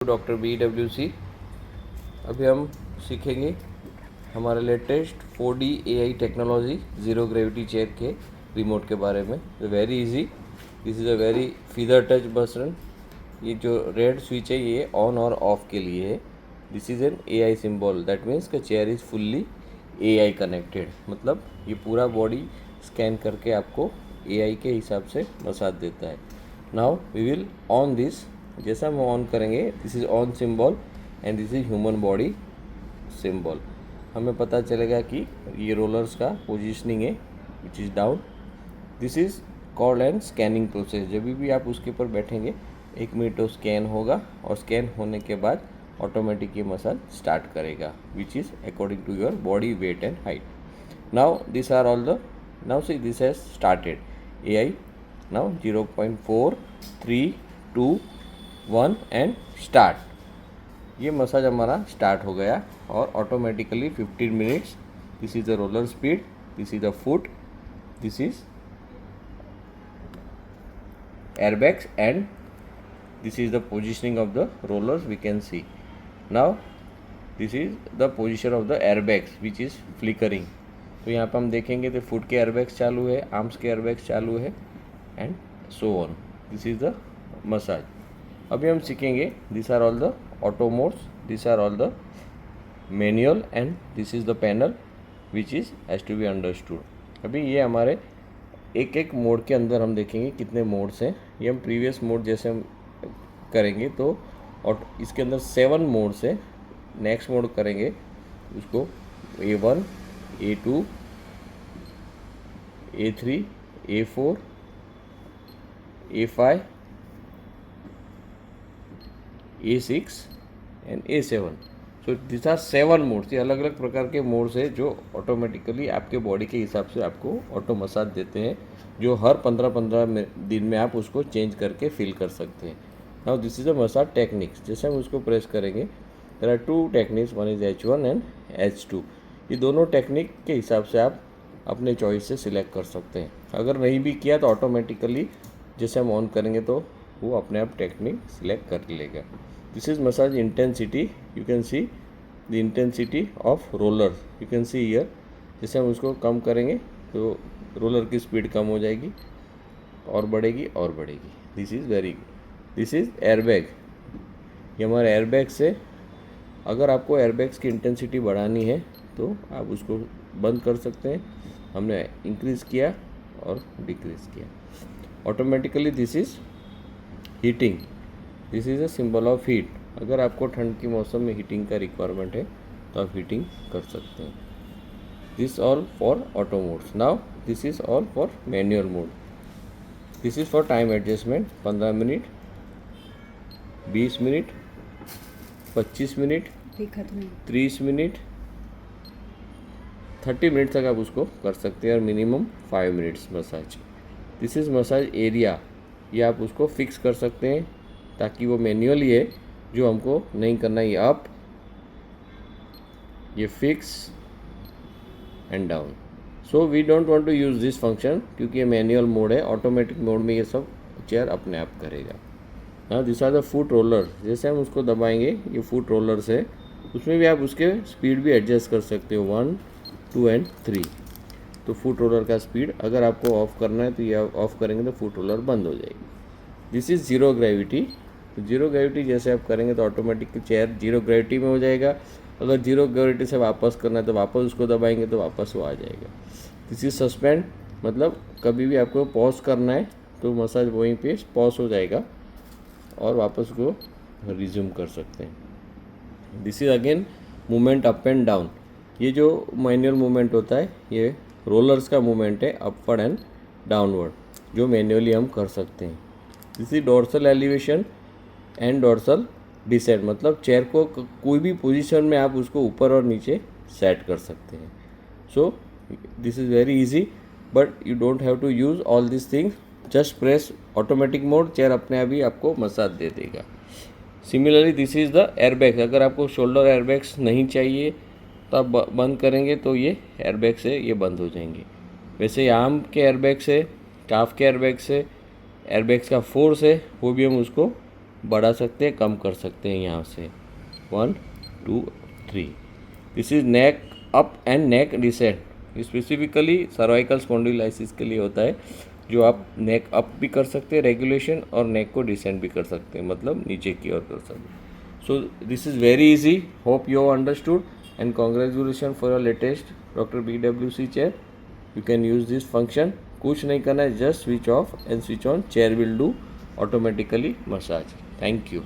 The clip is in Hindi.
Doctor BWC। अभी हम सीखेंगे हमारे latest 4D AI technology zero gravity chair के रिमोट के बारे में। Very easy, this is a very feather touch button. ये जो रेड स्विच है ये ऑन और ऑफ के लिए है। This is an AI symbol, that means का chair is fully AI connected, मतलब ये पूरा बॉडी स्कैन करके आपको AI के हिसाब से मसाज देता है। Now we will on this. जैसा हम ऑन करेंगे, this is on symbol and this is human body symbol. हमें पता चलेगा कि ये रोलर्स का पोजीशनिंग है which is down. This is called and scanning process. जब भी आप उसके ऊपर बैठेंगे 1 मिनट तो स्कैन होगा और स्कैन होने के बाद ऑटोमेटिक ये मसाज स्टार्ट करेगा which is according to your body weight and height. Now this are all the now see this has started AI। Now 0.4 3 2 1 and start. ये मसाज हमारा स्टार्ट हो गया और automatically 15 minutes. This is the roller speed, this is the foot, this is airbags and this is the positioning of the rollers we can see. Now this is the position of the airbags which is flickering. तो यहाँ पर हम देखेंगे तो फुट के एयरबैग्स चालू है, आर्म्स के एयरबैग्स चालू है and so on. This is the massage. अभी हम सीखेंगे this are all the auto modes, this are all the manual and this is the panel which is has to be understood. अभी ये हमारे एक एक मोड के अंदर हम देखेंगे कितने मोड्स हैं। ये हम प्रीवियस मोड जैसे हम करेंगे तो और इसके अंदर 7 मोड्स हैं। नेक्स्ट मोड करेंगे उसको A1 A2 A3 A4 A5 A6 and A7। So this are 7 modes. ये अलग अलग प्रकार के मोड्स है जो ऑटोमेटिकली आपके बॉडी के हिसाब से आपको ऑटो मसाज देते हैं, जो हर 15-15 दिन में आप उसको चेंज करके फील कर सकते हैं। Now this is a massage techniques. जैसे हम उसको प्रेस करेंगे there are 2 techniques, one is H1 and H2। ये दोनों टेक्निक के हिसाब से आप अपने चॉइस से सिलेक्ट कर सकते हैं। अगर नहीं भी किया तो ऑटोमेटिकली जैसे हम ऑन करेंगे तो वो अपने आप टेक्निक सिलेक्ट कर लेगा। This is massage intensity. You can see the intensity of roller. You can see here. जैसे हम उसको कम करेंगे तो रोलर की स्पीड कम हो जाएगी और बढ़ेगी और बढ़ेगी। This is very good. This is airbag. ये हमारे एयरबैग से, अगर आपको एयरबैग्स की इंटेंसिटी बढ़ानी है तो आप उसको बंद कर सकते हैं। हमने इंक्रीज़ किया और डिक्रीज़ किया automatically. This is heating, this is a symbol of heat. अगर आपको ठंड के मौसम में हीटिंग का रिक्वायरमेंट है तो आप हीटिंग कर सकते हैं। This all for auto modes. Now this is all for manual mode. This is for time adjustment. 15 minute 20 minute 25 minute 30 minute 30 minute तक आप उसको कर सकते हैं और minimum 5 minutes massage. This is massage area. ये आप उसको फिक्स कर सकते हैं ताकि वो मैन्युअली है, जो हमको नहीं करना, ये अप, ये fix and down. So we don't want to use this function क्योंकि ये मैनुअल मोड है। ऑटोमेटिक मोड में ये सब चेयर अपने आप करेगा। हाँ, this are the foot roller. जैसे हम उसको दबाएंगे, ये फुट रोलर्स है, उसमें भी आप उसके स्पीड भी एडजस्ट कर सकते हो 1 2 एंड 3। तो फुट रोलर का स्पीड अगर आपको ऑफ़ करना है तो ये ऑफ़ करेंगे तो फुट रोलर बंद हो जाएगी। This is zero gravity. तो ज़ीरो ग्रेविटी जैसे आप करेंगे तो ऑटोमेटिक चेयर ज़ीरो ग्रेविटी में हो जाएगा। अगर ज़ीरो ग्रेविटी से वापस करना है तो वापस उसको दबाएंगे तो वापस वो आ जाएगा। दिस इज़ सस्पेंड, मतलब कभी भी आपको पॉज करना है तो मसाज वहीं पे पॉज हो जाएगा और वापस को रिज्यूम कर सकते हैं। This is again movement up and down. ये जो मैनुअल मूवमेंट होता है ये रोलर्स का मूवमेंट है, अपवर्ड एंड डाउनवर्ड, जो मैन्युअली हम कर सकते हैं। This is dorsal elevation and dorsal descent, मतलब चेयर को कोई भी पोजीशन में आप उसको ऊपर और नीचे सेट कर सकते हैं। So this is very easy but you don't have to use all this things. Just press automatic mode, chair अपने आप ही आपको मसाज दे देगा। Similarly this is the airbag. अगर आपको शोल्डर एयरबैग्स नहीं चाहिए तो आप बंद करेंगे तो ये एयरबैग से ये बंद हो जाएंगे। वैसे आर्म के एयरबैग से, काफ के एयरबैग से, एयरबैग्स का फोर्स है वो भी हम उसको बढ़ा सकते हैं, कम कर सकते हैं यहाँ से 1 2 3। This is neck up and neck descent. Specifically cervical spondylosis के लिए होता है, जो आप नेक अप भी कर सकते हैं रेगुलेशन और नेक को डिसेंट भी कर सकते हैं, मतलब नीचे की ओर कर सकते हैं। So this is very easy, hope you understood and congratulation for your latest doctor BWC chair. You can use this function. कुछ नहीं करना है, just switch off and switch on, chair will do automatically massage. Thank you.